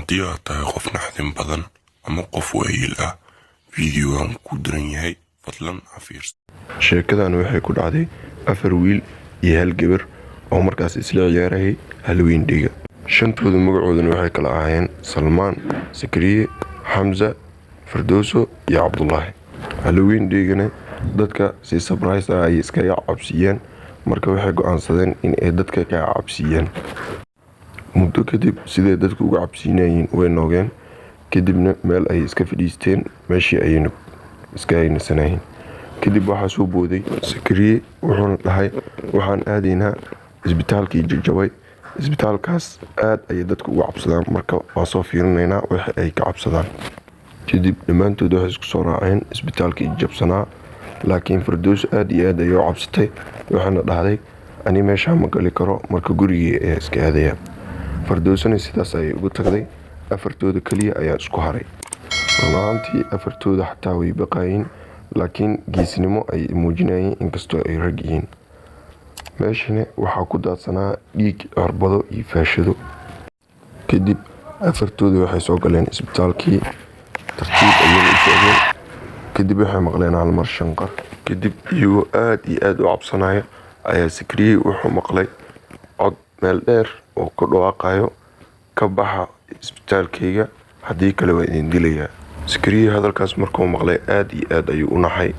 haddii aad tahay qof naxdin badan ama qof waayeel ah fiidiyogan ku diran yahay fadlan ha fiirso. sheekadan waxay ku dhacday 4 wiil iyo 1 gabar oo markaas isla ciyaarayay Halloween dhiga. shantooda magacooduna waxay kala ahaayeen Salmaan, Sakariye, Hamza, Firdowso iyo Cabdullaahi. Halloween dhigana dadka si surprise ah ay iska cabsiyeen marka waxay go'aansadeen in ay dadka ka cabsiyeen. muddo kadib sidee dadku uga cabsiinayeen way noogeen kadibna meel ay iska fadhiisteen meeshii ayayna iska haynasanayeen. kadib waxaa soo booday Sakariye wuxuuna dhahay waxaan aadaynaa isbitaalkii jajabay. isbitaalkaas aad ay dadku uga cabsadaan marka waa soo fiirinaynaa waxa ay ka cabsadaan. kadib dhammaantood waxay isku soo raaceen isbitaalkii jabsanaa laakiin Firdowso aad iyo aad ayay u cabsatay waxaana dhahday ani meesha ma gali karo marka gurigii ee iska aadaya. Firdowsona sidaas ay ugu tagday. afartooda kaliya ayaa isku haray. runtii afartooda xataa way baqayeen laakiin geesinimo ay muujinayeen inkastoo ay rag yihiin. meeshana waxaa ku daadsanaa dhiig, cirbado iyo faashado. kadib afartooda waxay soo galeen isbitaalkii tartiib ayay u socdeen. kadib waxay maqleen hal mar shanqar. kadib iyagoo aad iyo aad u cabsanaya ayaa Sakariye wuxuu maqlay cod meel dheer oo ka dhawaaqayo ka baxa isbitaalkayga haddii kale waa idin dilayaa. Sakariye hadalkaas markuu maqlay aad iyo aad ayuu u naxay.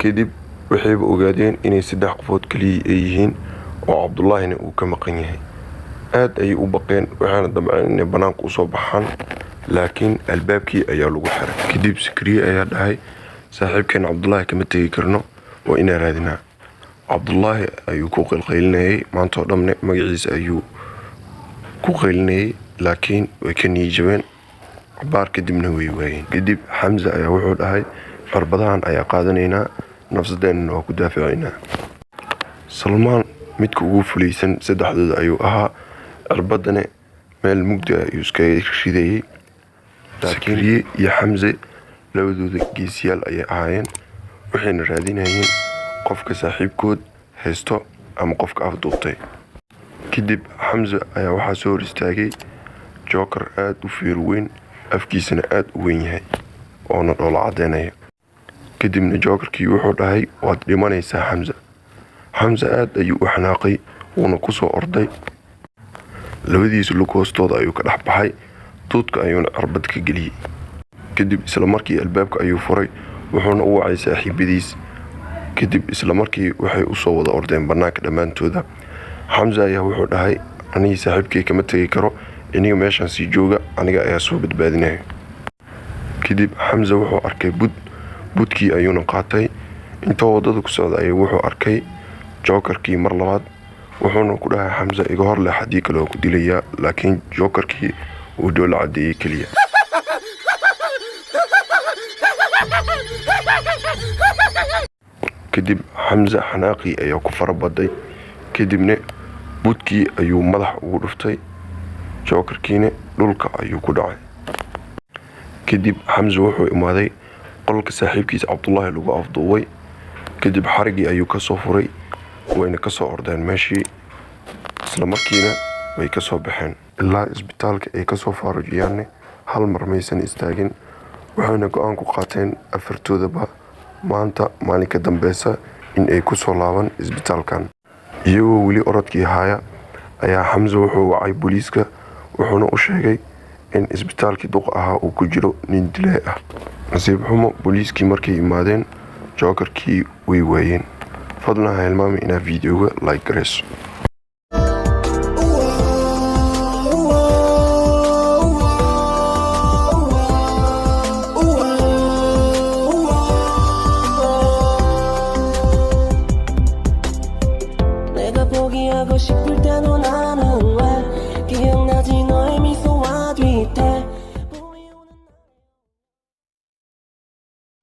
kadib waxayba ogaadeen inay 3 qofood kaliya ay yihiin oo Cabdullaahina uu ka maqan yahay. aad ayay u baqeen waxaana damceen inay banaanka u soo baxaan laakiin albaabkii ayaa lagu xiray. kadib Sakariye ayaa dhahay saaxiibkeen Cabdullaahi kama tegi karno waa inaan raadinaa. Cabdullaahi ayuu ku qeylqeylinayay maanta oo dhamne magaciisa ayuu ku qeylinayay laakiin way ka niyijabeen. cabaar kadibna way waayeen. kadib Hamza ayaa wuxuu dhahay cirbadahan ayaa qaadanaynaa nafsadeenna waa ku daafacaynaa. Salmaan midka ugu fulaysan saddexdooda ayuu ahaa. cirbadana meel mugdi ah ayuu iska ridayay. Sakariye iyo Hamza labadooda geesiyaal ayay ahaayeen waxayna raadinayeen qofka saaxiibkood haysto ama qofka afduubtay. kadib Hamza ayaa waxaa soo hor istaagay Joker aad u fiir weyn afkiisana aad u weyn yahay oona dhoola cadeynaya. kadibna Jokerkii wuxuu dhahay waad dhimanaysaa Hamza. Hamza aad ayuu u xanaaqay wuuna ku soo orday. labadiisa lug hoostooda ayuu ka dhex baxay duudka ayuuna cirbad ka geliyay. kadib isla markii albaabka ayuu furay wuxuuna u wacay saaxiibadiis. kadib isla markii waxay u soo wada ordeen banaanka dhammaantooda. Hamza ayaa wuxuu dhahay aniga saaxiibkay kama tegi karo iniga meeshaan sii jooga aniga ayaa soo badbaadinaya. kadib Hamza wuxuu arkay budkii ayuuna qaatay. intoo wadada ku socda ayuu wuxuu arkay Jokerkii mar labaad wuxuuna ku dhahay Hamza iga hor leh haddii kale ku dilayaa laakiin Jokerkii uu dhoola cadeeyay kaliya. kadib Hamza xanaaqii ayaa ku farabaday. kadibna budkii ayuu madax ugu dhuftay. Jokerkiina dhulka ayuu ku dhacay. kadib Hamza wuxuu imaaday qolka saaxiibkiisa Cabdullaahi lagu afduubay. kadib xarigii ayuu ka soo furay wayna ka soo ordeen meeshii isla markiina way ka soo baxeen. ilaa isbitaalka ay ka soo faarujiyaanne hal mar maysan istaagin waxayna go'aan ku qaateen afartoodaba maanta maalinka dambeysa in ay ku soo laaban isbitaalkan. iyagoo weli orodkii haya ayaa Hamza wuxuu wacay booliiska wuxuuna u sheegay in isbitaalkii duq ahaa uu ku jiro nin dilay ah. nasiib xumo booliiskii markay yimaadeen Jokerkii way waayeen. fadlan ha hilmaami inaad fiidiyoga like garayso. 내가 포기하고 싶을 때도 나는 왜